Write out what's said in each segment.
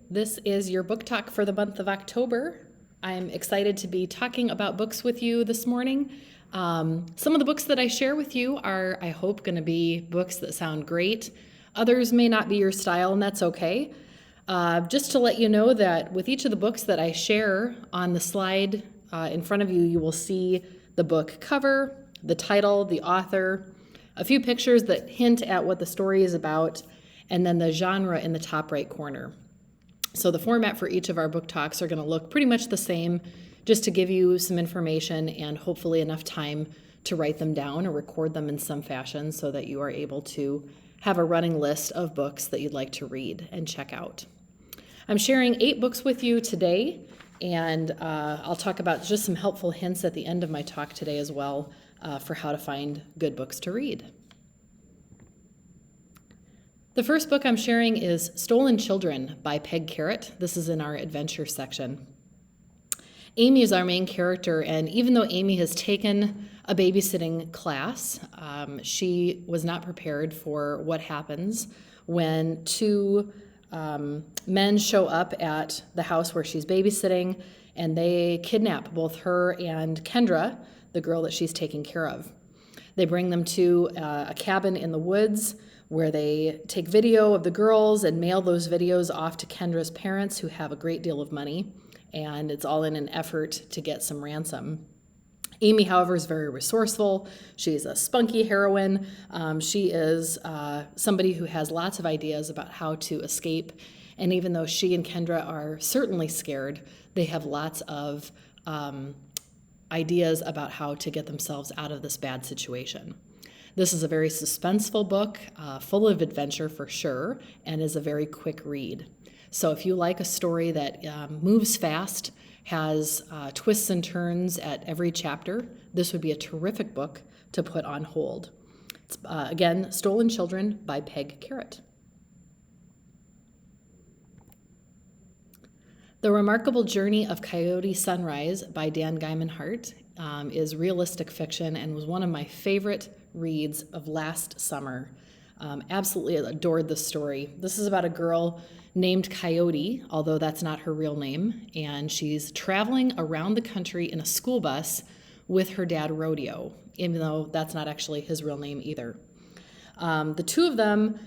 This is your book talk for the month of October. I'm excited to be talking about books with you this morning. Some of the books that I share with you are, I hope, going to be books that sound great. Others may not be your style, and that's okay. Just to let you know that with each of the books that I share on the slide in front of you, you will see the book cover, the title, the author, a few pictures that hint at what the story is about, and then the genre in the top right corner. So the format for each of our book talks are going to look pretty much the same, just to give you some information and hopefully enough time to write them down or record them in some fashion so that you are able to have a running list of books that you'd like to read and check out. I'm sharing 8 books with you today, and I'll talk about just some helpful hints at the end of my talk today as well for how to find good books to read. The first book I'm sharing is Stolen Children by Peg Carrot. This is in our adventure section. Amy is our main character, and even though Amy has taken a babysitting class, she was not prepared for what happens when 2 men show up at the house where she's babysitting, and they kidnap both her and Kendra, the girl that she's taking care of. They bring them to a cabin in the woods where they take video of the girls and mail those videos off to Kendra's parents, who have a great deal of money, and it's all in an effort to get some ransom. Amy, however, is very resourceful. She's a spunky heroine. She is somebody who has lots of ideas about how to escape, and even though she and Kendra are certainly scared, they have lots of ideas about how to get themselves out of this bad situation. This is a very suspenseful book, full of adventure for sure, and is a very quick read. So if you like a story that moves fast, has twists and turns at every chapter, this would be a terrific book to put on hold. It's, again, Stolen Children by Peg Carrot. The Remarkable Journey of Coyote Sunrise by Dan Guyman Hart is realistic fiction and was one of my favorite reads of last summer. Absolutely adored the story. This is about a girl named Coyote, although that's not her real name, and she's traveling around the country in a school bus with her dad, Rodeo, even though that's not actually his real name either. The 2 of them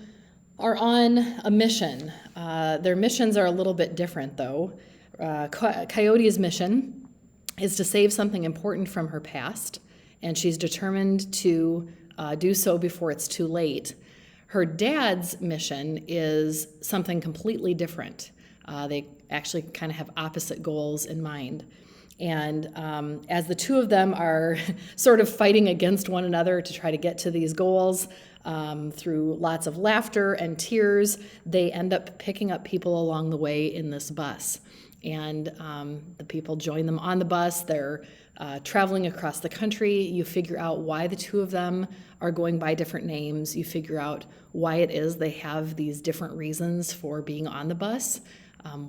are on a mission. Their missions are a little bit different, though. Coyote's mission is to save something important from her past, and she's determined to do so before it's too late. Her dad's mission is something completely different. They actually kind of have opposite goals in mind. And as the 2 of them are sort of fighting against one another to try to get to these goals, through lots of laughter and tears, they end up picking up people along the way in this bus. And the people join them on the bus. They're traveling across the country. You figure out why the 2 of them are going by different names. You figure out why it is they have these different reasons for being on the bus,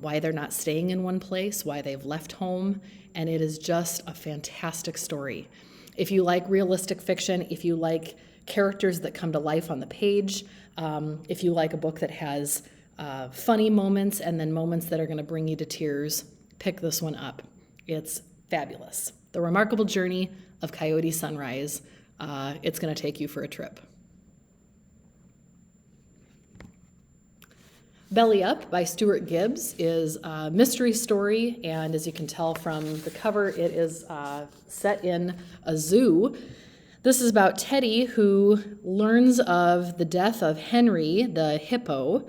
why they're not staying in one place, why they've left home, and it is just a fantastic story. If you like realistic fiction, if you like characters that come to life on the page, if you like a book that has funny moments and then moments that are going to bring you to tears, pick this one up. It's fabulous. The Remarkable Journey of Coyote Sunrise. It's going to take you for a trip. Belly Up by Stuart Gibbs is a mystery story, and as you can tell from the cover, it is set in a zoo. This is about Teddy, who learns of the death of Henry, the hippo,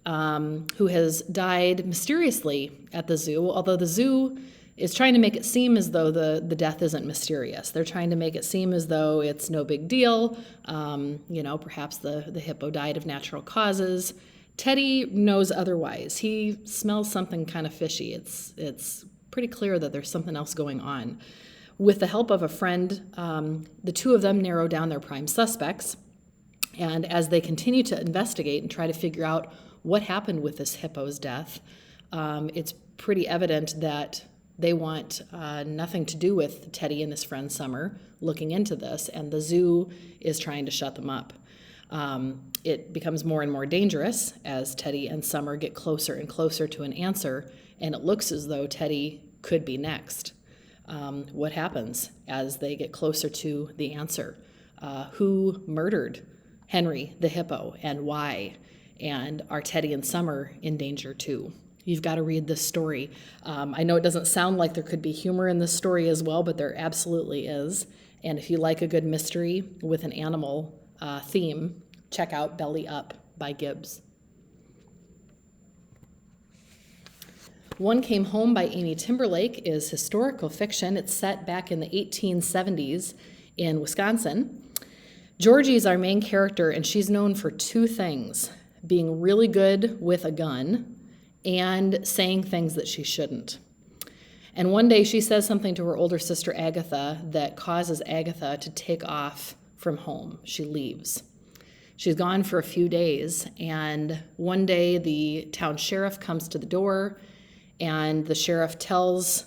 who has died mysteriously at the zoo, although the zoo is trying to make it seem as though the death isn't mysterious. They're trying to make it seem as though it's no big deal. Perhaps the hippo died of natural causes. Teddy knows otherwise. He smells something kind of fishy. It's pretty clear that there's something else going on. With the help of a friend, the 2 of them narrow down their prime suspects, and as they continue to investigate and try to figure out what happened with this hippo's death, it's pretty evident that they want nothing to do with Teddy and his friend Summer looking into this, and the zoo is trying to shut them up. It becomes more and more dangerous as Teddy and Summer get closer and closer to an answer, and it looks as though Teddy could be next. What happens as they get closer to the answer? Who murdered Henry the hippo and why? And are Teddy and Summer in danger too? You've got to read this story. I know it doesn't sound like there could be humor in this story as well, but there absolutely is. And if you like a good mystery with an animal theme, check out Belly Up by Gibbs. One Came Home by Amy Timberlake is historical fiction. It's set back in the 1870s in Wisconsin. Georgie is our main character, and she's known for two things: being really good with a gun and saying things that she shouldn't. And one day she says something to her older sister Agatha that causes Agatha to take off from home. She leaves. She's gone for a few days, and one day the town sheriff comes to the door, and the sheriff tells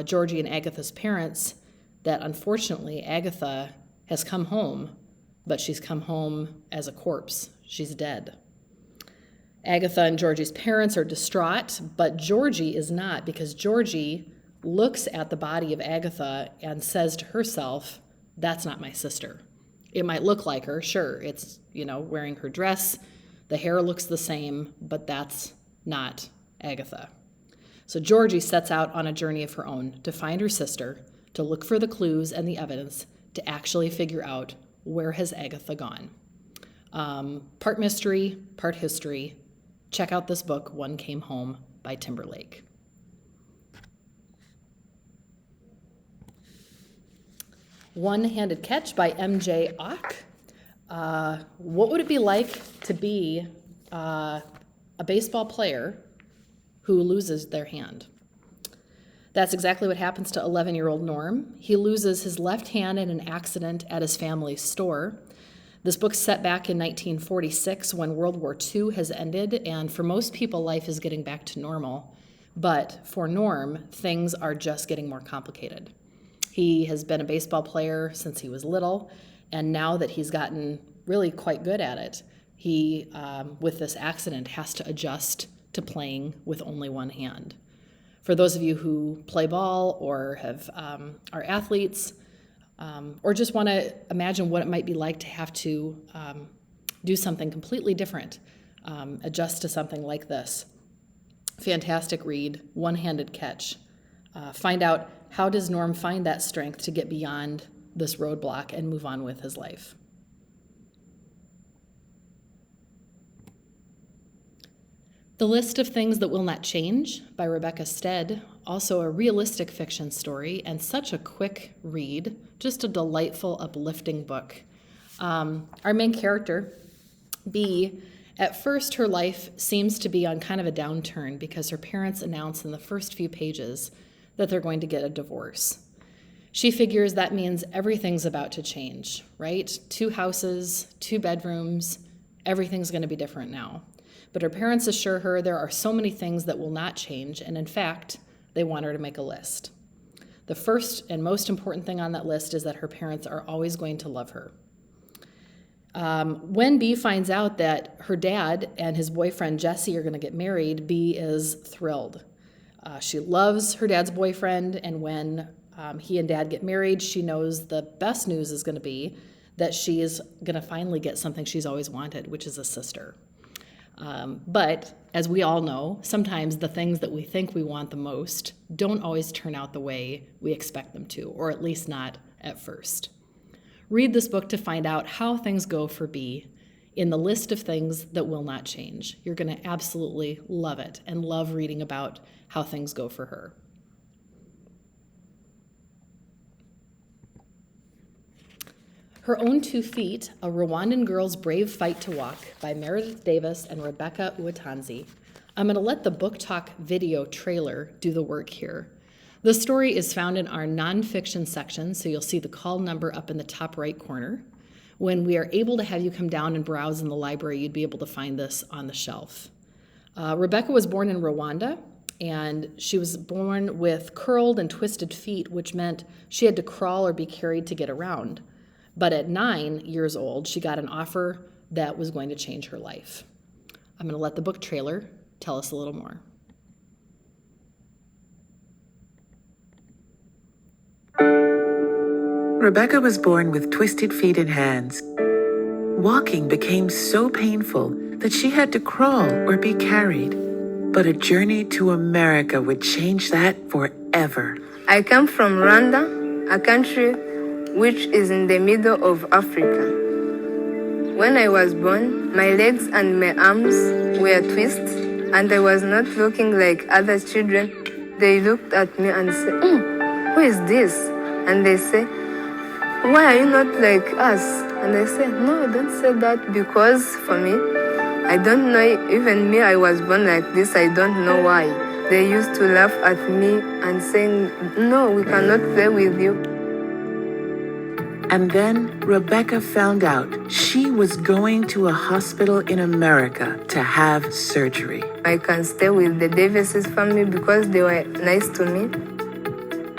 Georgie and Agatha's parents that unfortunately Agatha has come home, but she's come home as a corpse. She's dead. Agatha and Georgie's parents are distraught, but Georgie is not, because Georgie looks at the body of Agatha and says to herself, "That's not my sister." It might look like her, sure, it's, wearing her dress, the hair looks the same, but that's not Agatha. So Georgie sets out on a journey of her own to find her sister, to look for the clues and the evidence, to actually figure out where has Agatha gone. Part mystery, part history. Check out this book, One Came Home by Timberlake. One-Handed Catch by M.J. Auk. What would it be like to be a baseball player who loses their hand? That's exactly what happens to 11-year-old Norm. He loses his left hand in an accident at his family's store. This book's set back in 1946 when World War II has ended, and for most people, life is getting back to normal. But for Norm, things are just getting more complicated. He has been a baseball player since he was little, and now that he's gotten really quite good at it, he, with this accident, has to adjust to playing with only one hand. For those of you who play ball or are athletes, or just want to imagine what it might be like to have to do something completely different, adjust to something like this. Fantastic read, One-Handed Catch. Find out, how does Norm find that strength to get beyond this roadblock and move on with his life? The List of Things That Will Not Change by Rebecca Stead, also a realistic fiction story and such a quick read, just a delightful, uplifting book. Our main character, Bee, at first her life seems to be on kind of a downturn because her parents announce in the first few pages that they're going to get a divorce. She figures that means everything's about to change, right? 2 houses, 2 bedrooms, everything's going to be different now. But her parents assure her there are so many things that will not change, and in fact, they want her to make a list. The first and most important thing on that list is that her parents are always going to love her. When Bee finds out that her dad and his boyfriend Jesse are going to get married, Bee is thrilled. She loves her dad's boyfriend, and when he and dad get married, she knows the best news is going to be that she is going to finally get something she's always wanted, which is a sister. But as we all know, sometimes the things that we think we want the most don't always turn out the way we expect them to, or at least not at first. Read this book to find out how things go for Bee in the list of things that will not change. You're going to absolutely love it and love reading about how things go for her. Her Own 2 Feet, A Rwandan Girl's Brave Fight to Walk by Meredith Davis and Rebecca Uwatanzi. I'm going to let the Book Talk video trailer do the work here. The story is found in our nonfiction section, so you'll see the call number up in the top right corner. When we are able to have you come down and browse in the library, you'd be able to find this on the shelf. Rebecca was born in Rwanda, and she was born with curled and twisted feet, which meant she had to crawl or be carried to get around. But at 9 years old, she got an offer that was going to change her life. I'm going to let the book trailer tell us a little more. Rebecca was born with twisted feet and hands. Walking became so painful that she had to crawl or be carried. But a journey to America would change that forever. I come from Rwanda, a country which is in the middle of Africa. When I was born, my legs and my arms were twisted, and I was not looking like other children. They looked at me and said, who is this? And they say, why are you not like us? And I said, no, don't say that, because for me, I don't know, even me, I was born like this, I don't know why. They used to laugh at me and saying, no, we cannot play with you. And then Rebecca found out she was going to a hospital in America to have surgery. I can stay with the Davis's family because they were nice to me.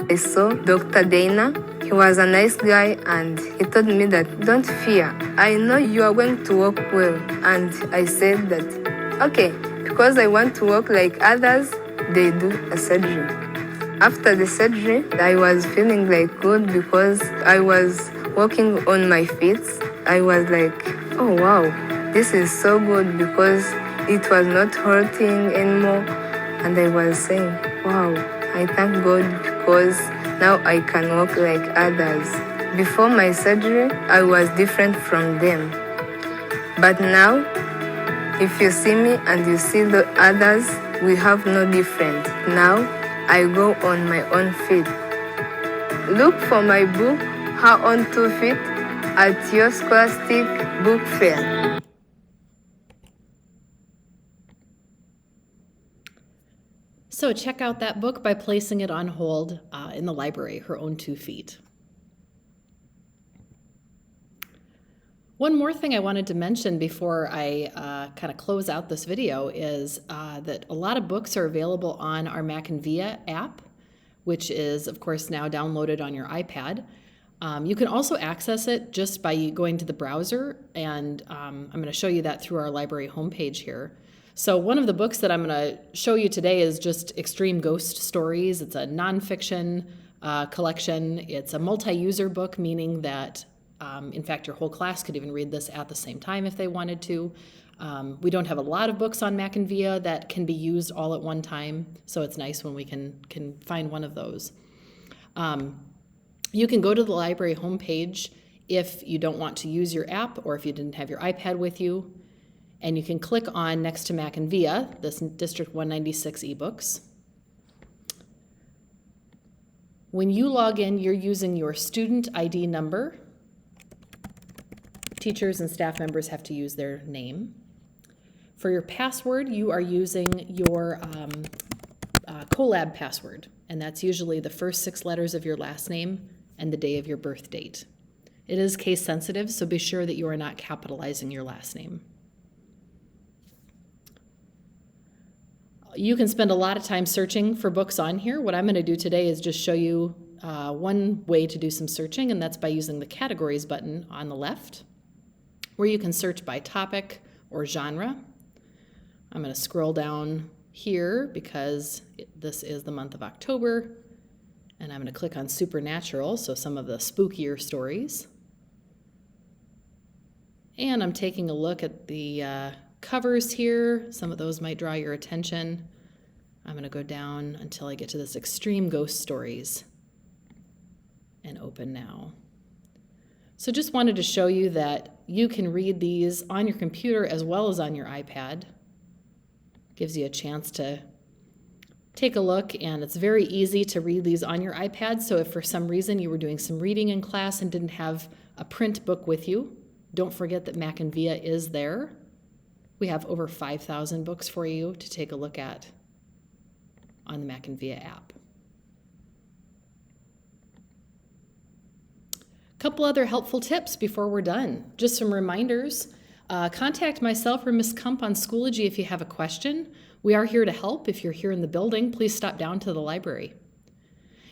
I saw Dr. Dana. He was a nice guy and he told me that don't fear. I know you are going to walk well. And I said that, okay, because I want to walk like others, they do a surgery. After the surgery, I was feeling like good because I was walking on my feet. I was like, oh wow, this is so good because it was not hurting anymore. And I was saying, wow, I thank God because now I can walk like others. Before my surgery, I was different from them. But now, if you see me and you see the others, we have no different. Now, I go on my own feet. Look for my book, How on 2 Feet, at your Scholastic Book Fair. So check out that book by placing it on hold in the library, Her Own 2 Feet. One more thing I wanted to mention before I kind of close out this video is that a lot of books are available on our Mac and Via app, which is, of course, now downloaded on your iPad. You can also access it just by going to the browser, and I'm going to show you that through our library homepage here. So one of the books that I'm going to show you today is just Extreme Ghost Stories. It's a nonfiction collection. It's a multi-user book, meaning that, in fact, your whole class could even read this at the same time if they wanted to. We don't have a lot of books on Mac and Via that can be used all at one time, so it's nice when we can find one of those. You can go to the library homepage if you don't want to use your app or if you didn't have your iPad with you. And you can click on next to Mac and Via, this District 196 ebooks. When you log in, you're using your student ID number. Teachers and staff members have to use their name. For your password, you are using your Colab password, and that's usually the first 6 letters of your last name and the day of your birth date. It is case sensitive, so be sure that you are not capitalizing your last name. You can spend a lot of time searching for books on here. What I'm going to do today is just show you one way to do some searching, and that's by using the categories button on the left, where you can search by topic or genre. I'm going to scroll down here because this is the month of October, and I'm going to click on Supernatural, so some of the spookier stories. And I'm taking a look at the covers here. Some of those might draw your attention. I'm going to go down until I get to this Extreme Ghost Stories and open now. So just wanted to show you that you can read these on your computer as well as on your iPad. Gives you a chance to take a look, and it's very easy to read these on your iPad. So if for some reason you were doing some reading in class and didn't have a print book with you, don't forget that Mac and Via is there. We have over 5,000 books for you to take a look at on the Mac and Via app. A couple other helpful tips before we're done. Just some reminders. Contact myself or Ms. Kump on Schoology if you have a question. We are here to help. If you're here in the building, please stop down to the library.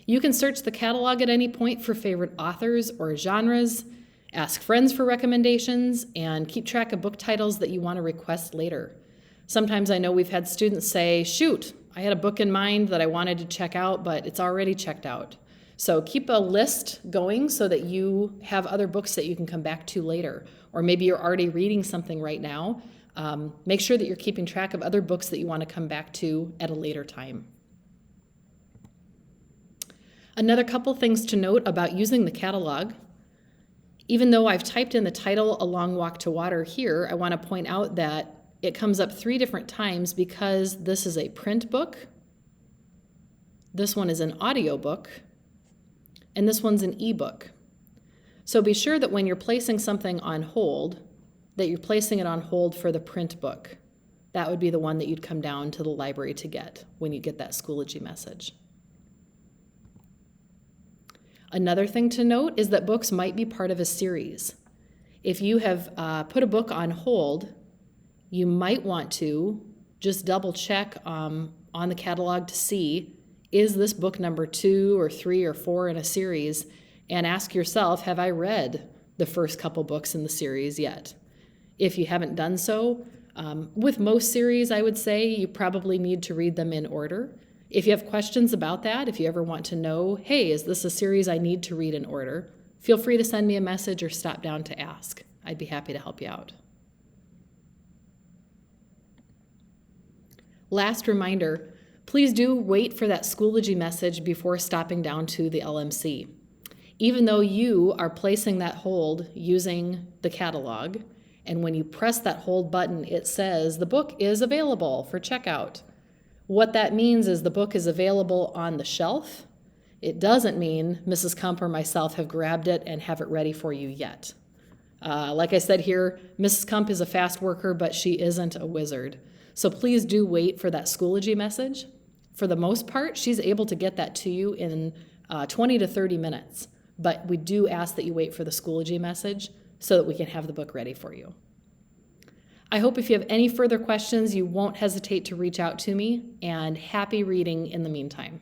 You can search the catalog at any point for favorite authors or genres, Ask friends for recommendations and keep track of book titles that you want to request later. Sometimes I know we've had students say, shoot, I had a book in mind that I wanted to check out, but it's already checked out. So keep a list going so that you have other books that you can come back to later. Or maybe you're already reading something right now. Make sure that you're keeping track of other books that you want to come back to at a later time. Another couple things to note about using the catalog. Even though I've typed in the title, A Long Walk to Water here, I want to point out that it comes up 3 different times because this is a print book, this one is an audio book, and this one's an ebook. So be sure that when you're placing something on hold, that you're placing it on hold for the print book. That would be the one that you'd come down to the library to get when you get that Schoology message. Another thing to note is that books might be part of a series. If you have put a book on hold, you might want to just double check on the catalog to see, is this book number 2 or 3 or 4 in a series? And ask yourself, have I read the first couple books in the series yet? If you haven't done so, with most series, I would say you probably need to read them in order. If you have questions about that, if you ever want to know, hey, is this a series I need to read in order? Feel free to send me a message or stop down to ask. I'd be happy to help you out. Last reminder, please do wait for that Schoology message before stopping down to the LMC. Even though you are placing that hold using the catalog, and when you press that hold button, it says the book is available for checkout. What that means is the book is available on the shelf. It doesn't mean Mrs. Kump or myself have grabbed it and have it ready for you yet. Like I said here, Mrs. Kump is a fast worker, but she isn't a wizard. So please do wait for that Schoology message. For the most part, she's able to get that to you in 20 to 30 minutes. But we do ask that you wait for the Schoology message so that we can have the book ready for you. I hope if you have any further questions, you won't hesitate to reach out to me, and happy reading in the meantime.